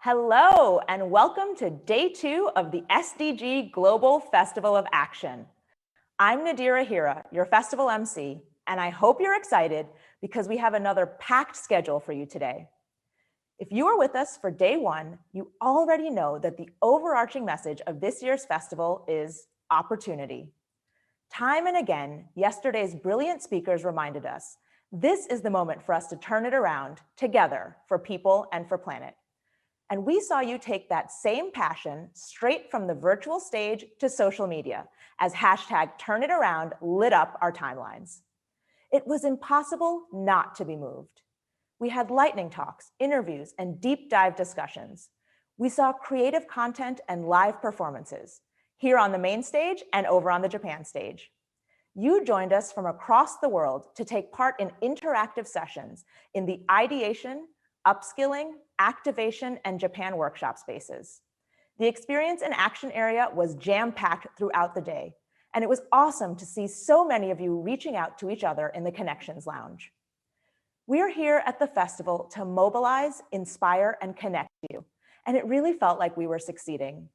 Hello, and welcome to day 2 of the SDG Global Festival of Action. I'm Nadira Hira, your festival MC, and I hope you're excited because we have another packed schedule for you today. If you are with us for day 1, you already know that the overarching message of this year's festival is opportunity. Time and again, yesterday's brilliant speakers reminded us this is the moment for us to turn it around together for people and for planet. And we saw you take that same passion straight from the virtual stage to social media as #TurnItAround lit up our timelines. It was impossible not to be moved. We had lightning talks, interviews, and deep dive discussions. We saw creative content and live performances here on the main stage and over on the Japan stage. You joined us from across the world to take part in interactive sessions in the ideation, upskilling, activation, and Japan workshop spaces. The experience and action area was jam-packed throughout the day, and it was awesome to see so many of you reaching out to each other in the Connections Lounge. We are here at the festival to mobilize, inspire, and connect you, and it really felt like we were succeeding.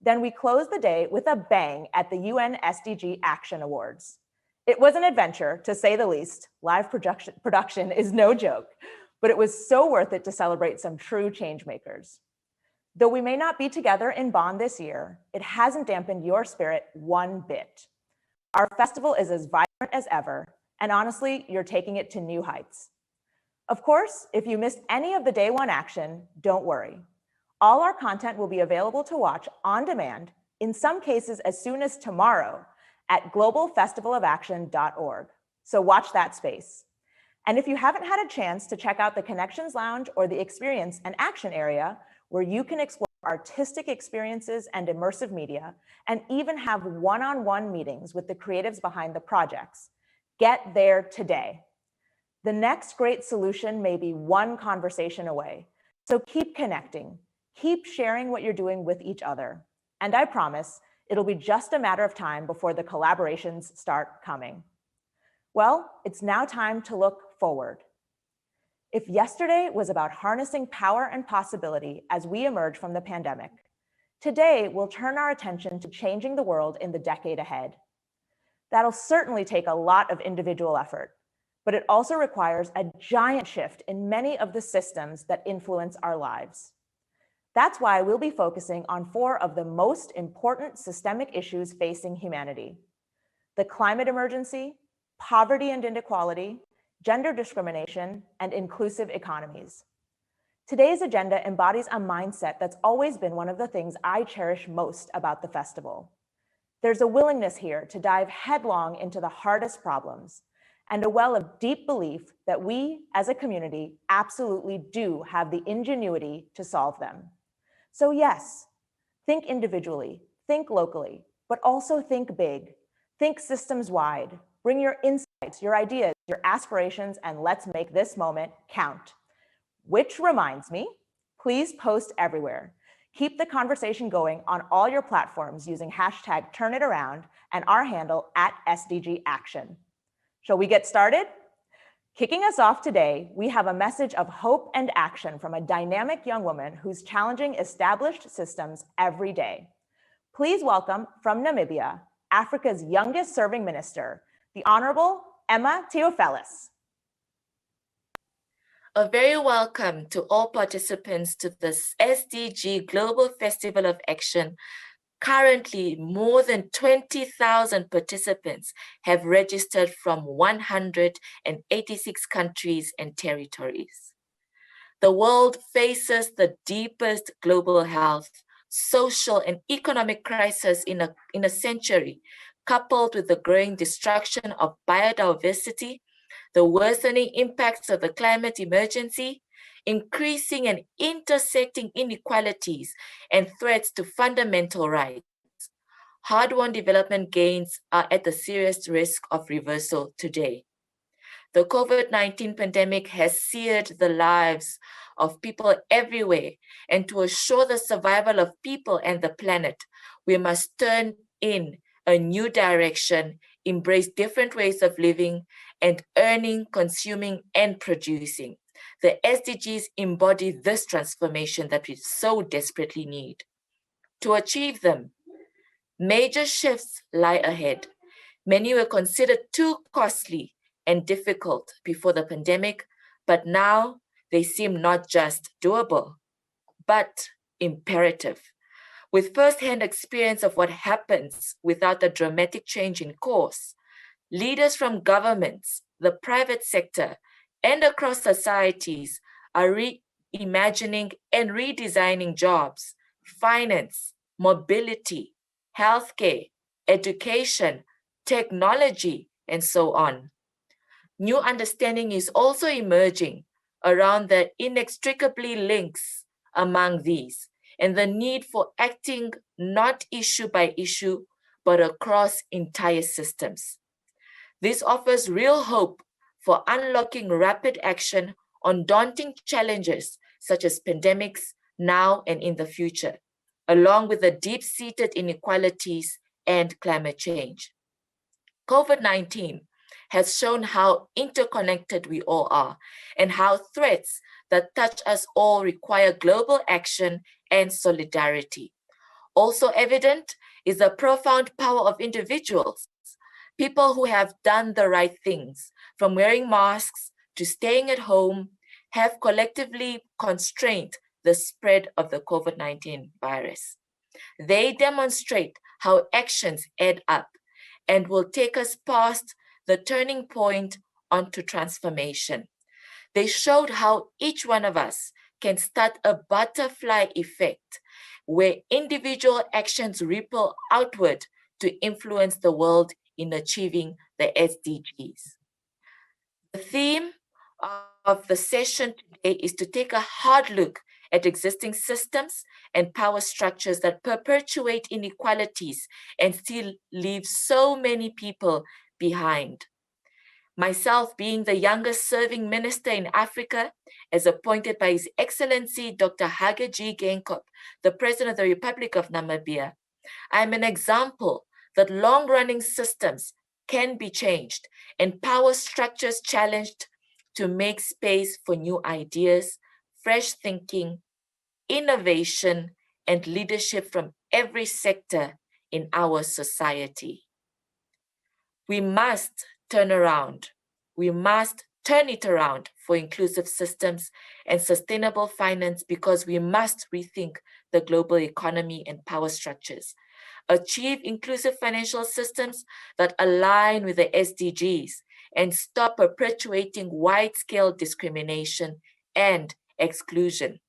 Then we closed the day with a bang at the UN SDG Action Awards. It was an adventure, to say the least. Live production is no joke, but it was so worth it to celebrate some true change makers. Though we may not be together in Bonn this year, it hasn't dampened your spirit one bit. Our festival is as vibrant as ever, and honestly, you're taking it to new heights. Of course, if you missed any of the day 1 action, don't worry. All our content will be available to watch on demand, in some cases as soon as tomorrow, at globalfestivalofaction.org. So watch that space. And if you haven't had a chance to check out the Connections Lounge or the Experience and Action area, where you can explore artistic experiences and immersive media, and even have one-on-one meetings with the creatives behind the projects, get there today. The next great solution may be one conversation away. So keep connecting, keep sharing what you're doing with each other. And I promise, it'll be just a matter of time before the collaborations start coming. Well, it's now time to look forward. If yesterday was about harnessing power and possibility as we emerge from the pandemic, today we'll turn our attention to changing the world in the decade ahead. That'll certainly take a lot of individual effort, but it also requires a giant shift in many of the systems that influence our lives. That's why we'll be focusing on 4 of the most important systemic issues facing humanity: the climate emergency, poverty and inequality, gender discrimination, and inclusive economies. Today's agenda embodies a mindset that's always been one of the things I cherish most about the festival. There's a willingness here to dive headlong into the hardest problems, and a well of deep belief that we, as a community, absolutely do have the ingenuity to solve them. So yes, think individually, think locally, but also think big, think systems-wide. Bring your insights, your ideas, your aspirations, and let's make this moment count. Which reminds me, please post everywhere. Keep the conversation going on all your platforms using #TurnItAround and our handle @SDGAction. Shall we get started? Kicking us off today, we have a message of hope and action from a dynamic young woman who's challenging established systems every day. Please welcome from Namibia, Africa's youngest serving minister, the Honorable Emma Theofelus. A very welcome to all participants to this SDG Global Festival of Action. Currently, more than 20,000 participants have registered from 186 countries and territories. The world faces the deepest global health, social, and economic crisis in a century, coupled with the growing destruction of biodiversity, the worsening impacts of the climate emergency, increasing and intersecting inequalities, and threats to fundamental rights. Hard-won development gains are at the serious risk of reversal today. The COVID-19 pandemic has seared the lives of people everywhere, and to assure the survival of people and the planet, we must turn in a new direction, embrace different ways of living and earning, consuming, and producing. The SDGs embody this transformation that we so desperately need. To achieve them, major shifts lie ahead. Many were considered too costly and difficult before the pandemic, but now they seem not just doable, but imperative. With first-hand experience of what happens without a dramatic change in course, leaders from governments, the private sector, and across societies are reimagining and redesigning jobs, finance, mobility, healthcare, education, technology, and so on. New understanding is also emerging around the inextricably links among these and the need for acting not issue by issue, but across entire systems. This offers real hope for unlocking rapid action on daunting challenges such as pandemics now and in the future, along with the deep-seated inequalities and climate change. COVID-19 has shown how interconnected we all are and how threats that touch us all require global action and solidarity. Also evident is the profound power of individuals, people who have done the right things, from wearing masks to staying at home, have collectively constrained the spread of the COVID-19 virus. They demonstrate how actions add up and will take us past the turning point onto transformation. They showed how each one of us can start a butterfly effect where individual actions ripple outward to influence the world in achieving the SDGs. The theme of the session today is to take a hard look at existing systems and power structures that perpetuate inequalities and still leave so many people behind. Myself being the youngest serving minister in Africa, as appointed by His Excellency Dr. Hage G. Geingob, the President of the Republic of Namibia, I am an example that long-running systems can be changed and power structures challenged to make space for new ideas, fresh thinking, innovation, and leadership from every sector in our society. We must turn around. We must turn it around for inclusive systems and sustainable finance because we must rethink the global economy and power structures, achieve inclusive financial systems that align with the SDGs, and stop perpetuating wide-scale discrimination and exclusion.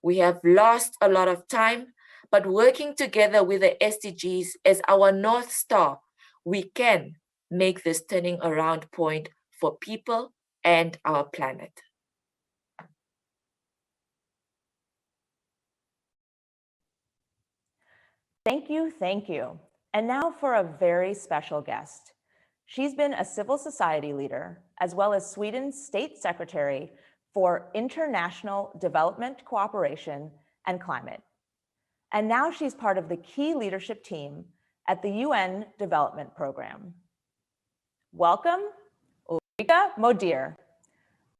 We have lost a lot of time, but working together with the SDGs as our North Star, we can make this turning around point for people and our planet. Thank you, thank you. And now for a very special guest. She's been a civil society leader, as well as Sweden's State Secretary for International Development Cooperation and Climate. And now she's part of the key leadership team at the UN Development Program. Welcome, Ulrika Modeer.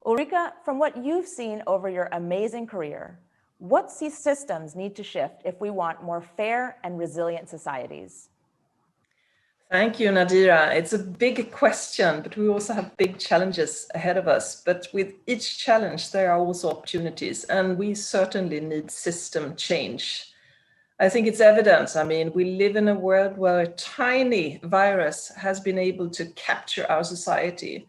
Ulrika, from what you've seen over your amazing career, what systems need to shift if we want more fair and resilient societies? Thank you, Nadira. It's a big question, but we also have big challenges ahead of us. But with each challenge, there are also opportunities, and we certainly need system change. I think it's evident. I mean, we live in a world where a tiny virus has been able to capture our society.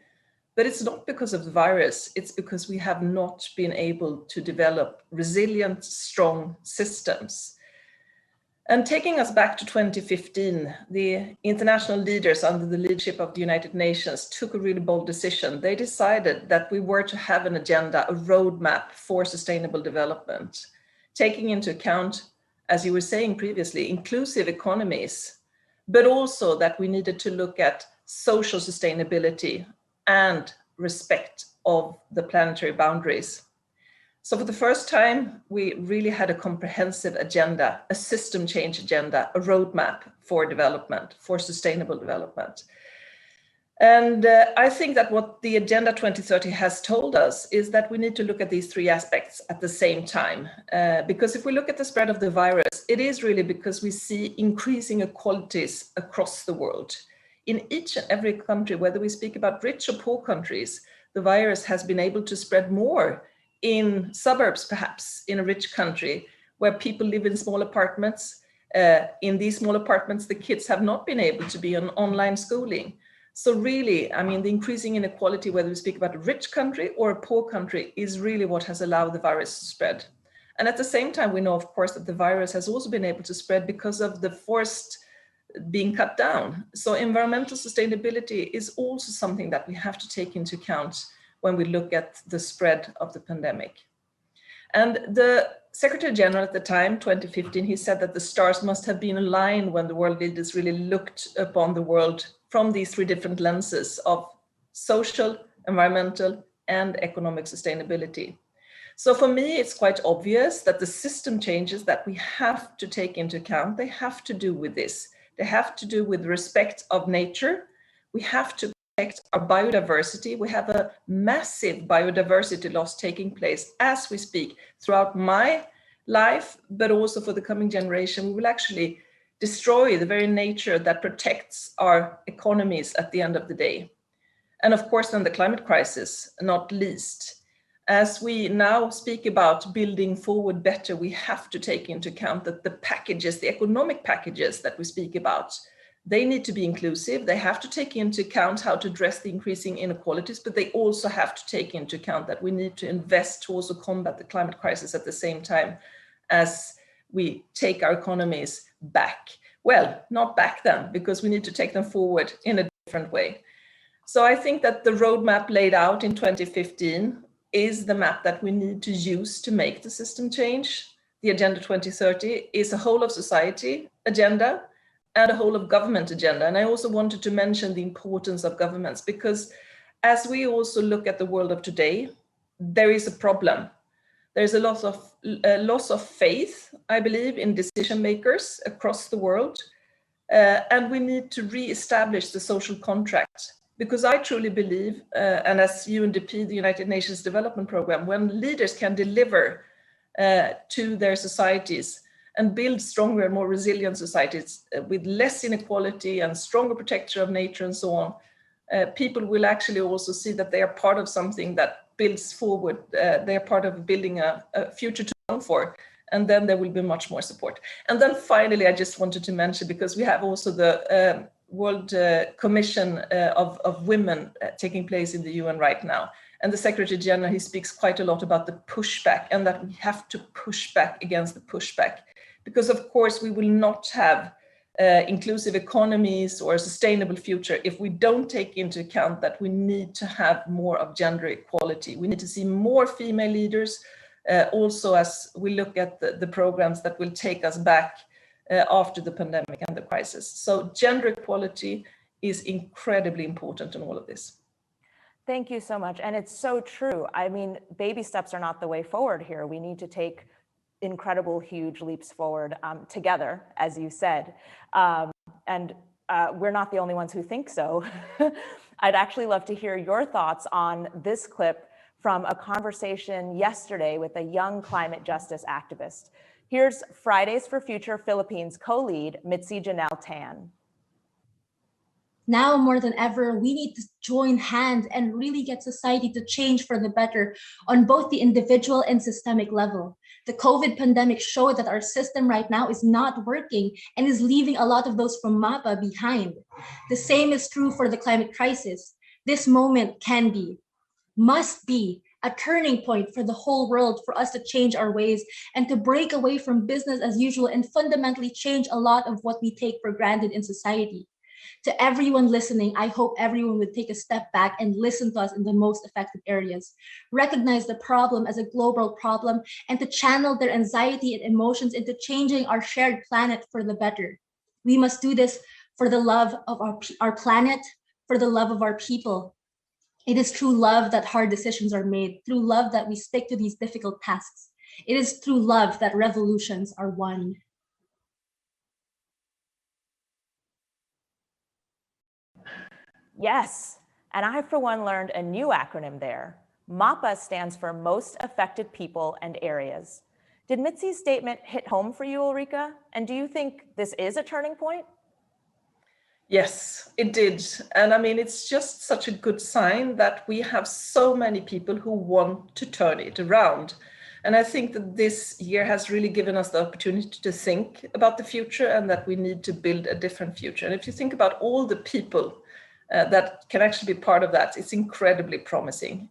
But it's not because of the virus, it's because we have not been able to develop resilient, strong systems. And taking us back to 2015, the international leaders under the leadership of the United Nations took a really bold decision. They decided that we were to have an agenda, a roadmap for sustainable development, taking into account, as you were saying previously, inclusive economies, but also that we needed to look at social sustainability and respect of the planetary boundaries. So for the first time, we really had a comprehensive agenda, a system change agenda, a roadmap for development, for sustainable development. And I think that what the Agenda 2030 has told us is that we need to look at these three aspects at the same time. Because if we look at the spread of the virus, it is really because we see increasing inequalities across the world. In each and every country, whether we speak about rich or poor countries, the virus has been able to spread more in suburbs, perhaps in a rich country where people live in small apartments. In these small apartments, the kids have not been able to be on online schooling. So really, I mean, the increasing inequality, whether we speak about a rich country or a poor country, is really what has allowed the virus to spread. And at the same time, we know, of course, that the virus has also been able to spread because of the forest being cut down. So environmental sustainability is also something that we have to take into account when we look at the spread of the pandemic. And the Secretary General at the time, 2015, he said that the stars must have been aligned when the world leaders really looked upon the world from these three different lenses of social, environmental, and economic sustainability. So for me, it's quite obvious that the system changes that we have to take into account, they have to do with this. They have to do with respect of nature. We have to protect our biodiversity. We have a massive biodiversity loss taking place as we speak throughout my life, but also for the coming generation. We will actually destroy the very nature that protects our economies at the end of the day. And of course, then the climate crisis, not least. As we now speak about building forward better, we have to take into account that the packages, the economic packages that we speak about, they need to be inclusive. They have to take into account how to address the increasing inequalities, but they also have to take into account that we need to invest to also combat the climate crisis at the same time as we take our economies back. Well, not back then, because we need to take them forward in a different way. So I think that the roadmap laid out in 2015 is the map that we need to use to make the system change. The Agenda 2030 is a whole of society agenda and a whole of government agenda. And I also wanted to mention the importance of governments, because as we also look at the world of today, there is a problem. There's a loss of faith, I believe, in decision makers across the world. And we need to re-establish the social contract. Because I truly believe, and as UNDP, the United Nations Development Programme, when leaders can deliver to their societies and build stronger and more resilient societies with less inequality and stronger protection of nature and so on, people will actually also see that they are part of something that builds forward. They are part of building a future to long for. And then there will be much more support. And then finally, I just wanted to mention, because we have also the World Commission of Women taking place in the UN right now. And the Secretary General, he speaks quite a lot about the pushback, and that we have to push back against the pushback. Because of course, we will not have inclusive economies or a sustainable future if we don't take into account that we need to have more of gender equality. We need to see more female leaders, also as we look at the programs that will take us back after the pandemic and the crisis. So gender equality is incredibly important in all of this. Thank you so much. And it's so true. I mean, baby steps are not the way forward here. We need to take incredible, huge leaps forward together, as you said. And we're not the only ones who think so. I'd actually love to hear your thoughts on this clip from a conversation yesterday with a young climate justice activist. Here's Fridays for Future Philippines co-lead Mitzi Janelle Tan. Now more than ever, we need to join hands and really get society to change for the better on both the individual and systemic level. The COVID pandemic showed that our system right now is not working and is leaving a lot of those from MAPA behind. The same is true for the climate crisis. This moment can be, must be, a turning point for the whole world for us to change our ways and to break away from business as usual and fundamentally change a lot of what we take for granted in society. To everyone listening, I hope everyone would take a step back and listen to us in the most affected areas, recognize the problem as a global problem, and to channel their anxiety and emotions into changing our shared planet for the better. We must do this for the love of our planet, for the love of our people. It is through love that hard decisions are made, through love that we stick to these difficult tasks. It is through love that revolutions are won. Yes, and I, for one, learned a new acronym there. MAPA stands for Most Affected People and Areas. Did Mitzi's statement hit home for you, Ulrika? And do you think this is a turning point? Yes, it did. And I mean, it's just such a good sign that we have so many people who want to turn it around. And I think that this year has really given us the opportunity to think about the future and that we need to build a different future. And if you think about all the people that can actually be part of that, it's incredibly promising.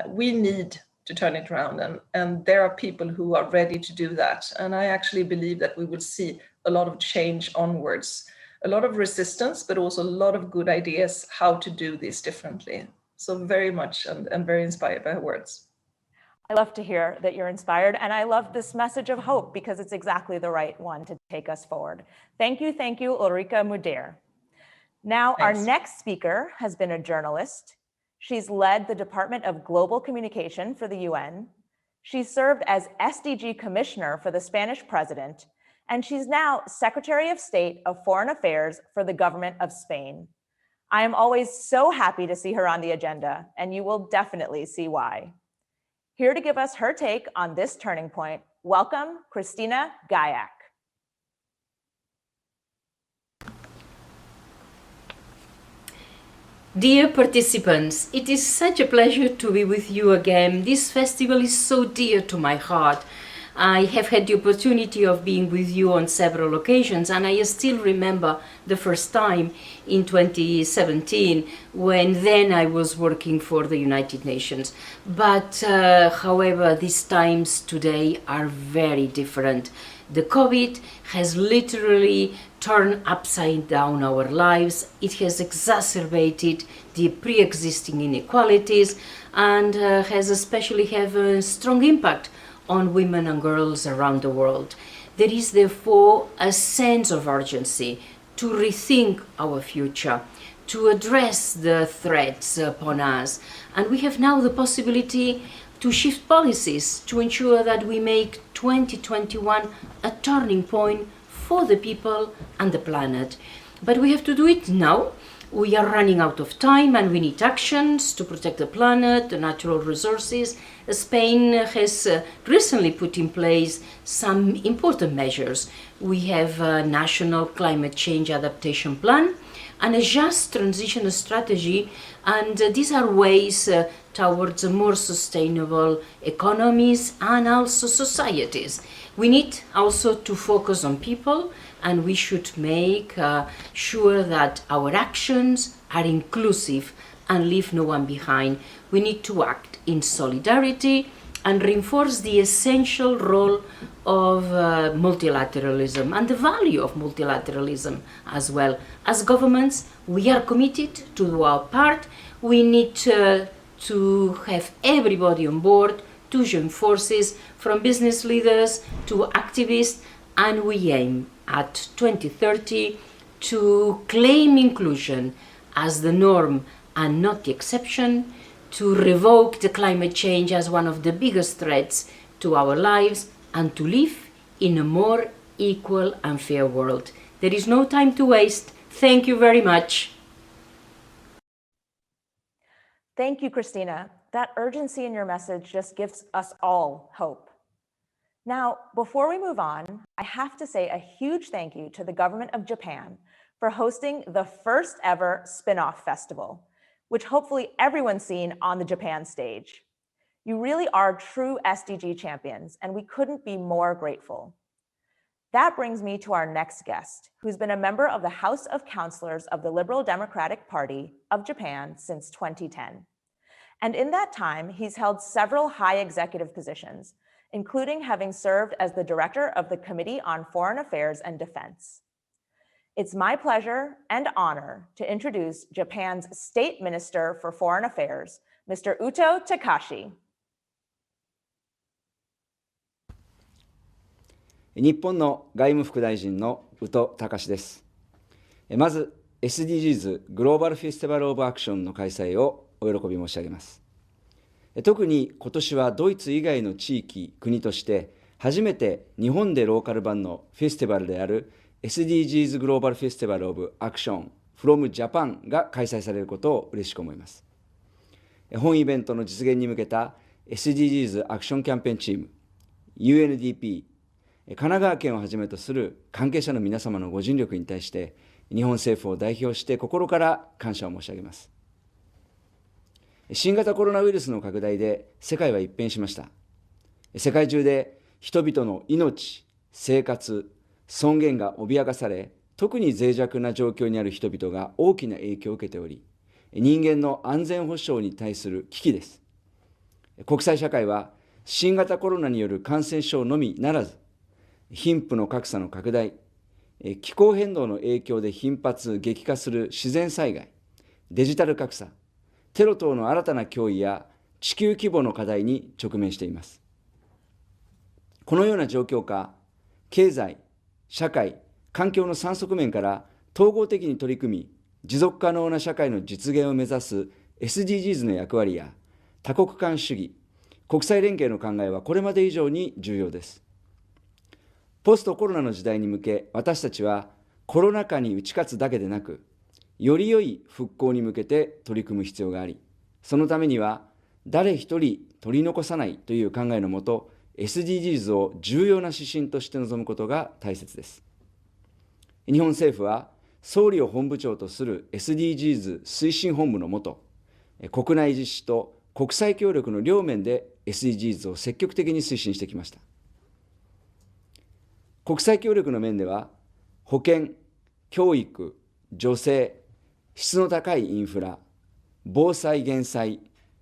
We need to turn it around, and there are people who are ready to do that. And I actually believe that we will see a lot of change onwards, a lot of resistance, but also a lot of good ideas how to do this differently. So very much, and very inspired by her words. I love to hear that you're inspired, and I love this message of hope because it's exactly the right one to take us forward. Thank you, Ulrika Modeer. Now, Thanks. Our next speaker has been a journalist. She's led the Department of Global Communication for the UN. She's served as SDG Commissioner for the Spanish President, and she's now Secretary of State of Foreign Affairs for the government of Spain. I am always so happy to see her on the agenda, and you will definitely see why. Here to give us her take on this turning point, welcome Cristina Gallach. Dear participants, it is such a pleasure to be with you again. This festival is so dear to my heart. I have had the opportunity of being with you on several occasions, and I still remember the first time in 2017 when then I was working for the United Nations. But however, these times today are very different. The COVID has literally turned upside down our lives. It has exacerbated the pre-existing inequalities and has especially had a strong impact on women and girls around the world. There is therefore a sense of urgency to rethink our future, to address the threats upon us. And we have now the possibility to shift policies to ensure that we make 2021 a turning point for the people and the planet. But we have to do it now. We are running out of time and we need actions to protect the planet, the natural resources. Spain has recently put in place some important measures. We have a national climate change adaptation plan and a just transition strategy, and these are ways towards a more sustainable economies and also societies. We need also to focus on people, and we should make sure that our actions are inclusive and leave no one behind. We need to act in solidarity and reinforce the essential role of multilateralism and the value of multilateralism as well. As governments, we are committed to do our part. We need to have everybody on board, to join forces, from business leaders to activists, and we aim at 2030 to claim inclusion as the norm and not the exception, to revoke the climate change as one of the biggest threats to our lives, and to live in a more equal and fair world. There is no time to waste. Thank you very much. Thank you, Cristina. That urgency in your message just gives us all hope. Now, before we move on, I have to say a huge thank you to the government of Japan for hosting the first ever spin-off festival, which hopefully everyone's seen on the Japan stage. You really are true SDG champions, and we couldn't be more grateful. That brings me to our next guest, who's been a member of the House of Councilors of the Liberal Democratic Party of Japan since 2010. And in that time, he's held several high executive positions, including having served as the director of the Committee on Foreign Affairs and Defense. It's my pleasure and honor to introduce Japan's State Minister for Foreign Affairs, Mr. Uto Takashi. 日本の外務副大臣の宇都隆です。まず SDGs グローバルフェスティバルオブアクションの開催をお喜び申し上げます。特に今年はドイツ以外の地域、国として初めて日本でローカル版のフェスティバルである SDGs グローバルフェスティバルオブアクション from Japan が開催されることを嬉しく思います。本イベントの実現に向けた SDGs アクションキャンペーンチーム、UNDP、神奈川県をはじめとする関係者の皆様のご尽力に対して、日本政府を代表して心から感謝を申し上げます。新型コロナウイルスの拡大で世界は一変しました。世界中で人々の命、生活、尊厳が脅かされ、特に脆弱な状況にある人々が大きな影響を受けており、人間の安全保障に対する危機です。国際社会は新型コロナによる感染症のみならず、貧富の格差の拡大、気候変動の影響で頻発・激化する自然災害、デジタル格差、テロ等の新たな脅威や地球規模の課題に直面しています。このような状況下、経済、社会、環境の3側面から統合的に取り組み、持続可能な社会の実現を目指す SDGs の役割や多国間主義、国際連携の考えはこれまで以上に重要です。ポストコロナの時代に向け、私たちはコロナ禍に打ち勝つだけでなく、より良い復興に向けて取り組む必要があり、そのためには誰一人取り残さないという考えのもと、SDGs を重要な指針として臨むことが大切です。日本政府は総理を本部長とする SDGs 推進本部のもと、国内実施と国際協力の両面で SDGs を積極的に推進してきました。国際協力の面では、保健、教育、女性、質の高いインフラ、防災・減災、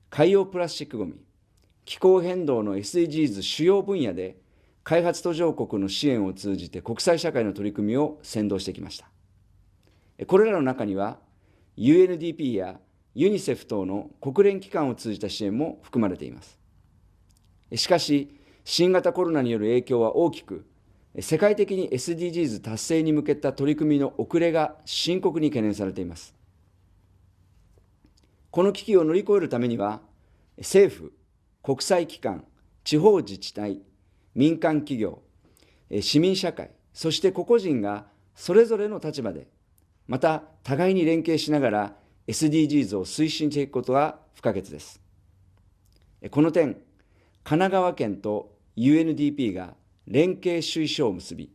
海洋プラスチックごみ、気候変動の SDGs 主要分野で開発途上国の支援を通じて国際社会の取り組みを先導してきました。これらの中には UNDP やユニセフ等の国連機関を通じた支援も含まれています。しかし、新型コロナによる影響は大きく、世界的に SDGs 達成に向けた取り組みの遅れが深刻に懸念されています。この危機を乗り越えるためには、政府、国際機関、地方自治体、民間企業、市民社会、そして個々人がそれぞれの立場で、また互いに連携しながら SDGs を推進していくことが不可欠です。この点、神奈川県と UNDP が連携主意書を結び、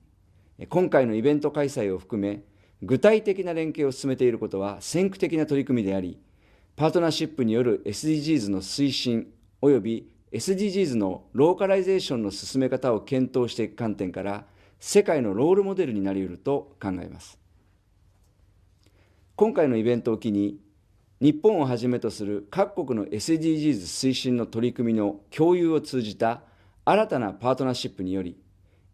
今回のイベント開催を含め、具体的な連携を進めていることは先駆的な取り組みであり、パートナーシップによる SDGs の推進および SDGs のローカライゼーションの進め方を検討していく観点から、世界のロールモデルになり得ると考えます。今回のイベントを機に、日本をはじめとする各国の SDGs 推進の取り組みの共有を通じた新たなパートナーシップにより、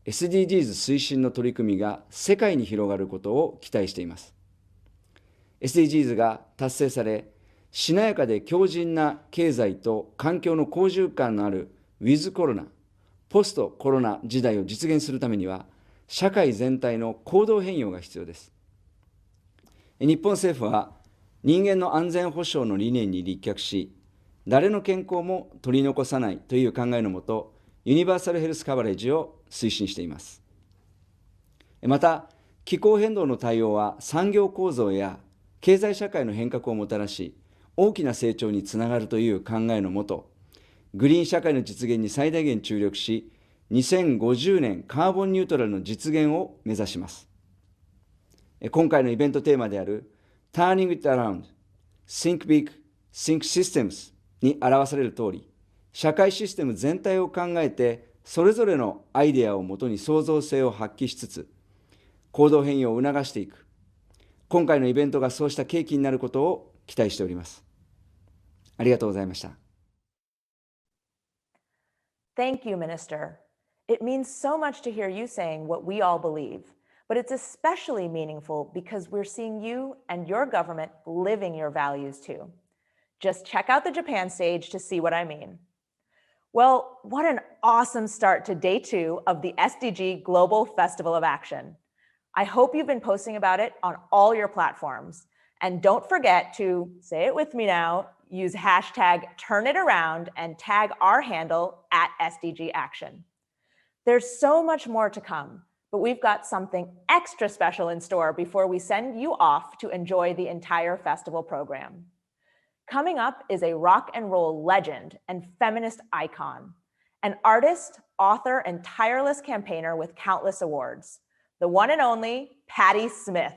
SDGs 推進の取り組みが世界に広がることを期待しています。SDGs が達成され、しなやかで強靭な経済と環境の好循環のあるウィズコロナ、ポストコロナ時代を実現するためには、社会全体の行動変容が必要です。日本政府は人間の安全保障の理念に立脚し、誰の健康も取り残さないという考えのもと、ユニバーサルヘルスカバレッジを推進しています。また、気候変動の対応は産業構造や経済社会の変革をもたらし、大きな成長につながるという考えのもと、グリーン社会の実現に最大限注力し、2050年カーボンニュートラルの実現を目指します。今回のイベントテーマである Turning it around, Think big, think systems に表されるとおり、社会システム全体を考えて、それぞれのアイデアをもとに創造性を発揮しつつ、行動変容を促していく。今回のイベントがそうした契機になることを期待しております。ありがとうございました。Thank you, Minister. It means so much to hear you saying what we all believe, but it's especially meaningful because we're seeing you and your government living your values too. Just check out the Japan stage to see what I mean. Well, what an awesome start to day 2 of the SDG Global Festival of Action. I hope you've been posting about it on all your platforms. And don't forget to, say it with me now, use hashtag #TurnItAround and tag our handle @SDG Action. There's so much more to come, but we've got something extra special in store before we send you off to enjoy the entire festival program. Coming up is a rock and roll legend and feminist icon, an artist, author, and tireless campaigner with countless awards, the one and only Patti Smith.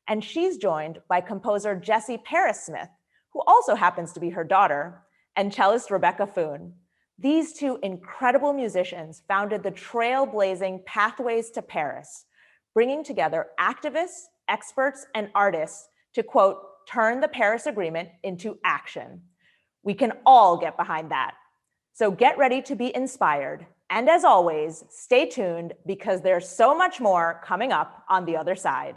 And she's joined by composer Jessie Paris Smith, who also happens to be her daughter, and cellist Rebecca Foon. These two incredible musicians founded the trailblazing Pathways to Paris, bringing together activists, experts, and artists to, quote, turn the Paris Agreement into action. We can all get behind that. So get ready to be inspired. And as always, stay tuned because there's so much more coming up on the other side.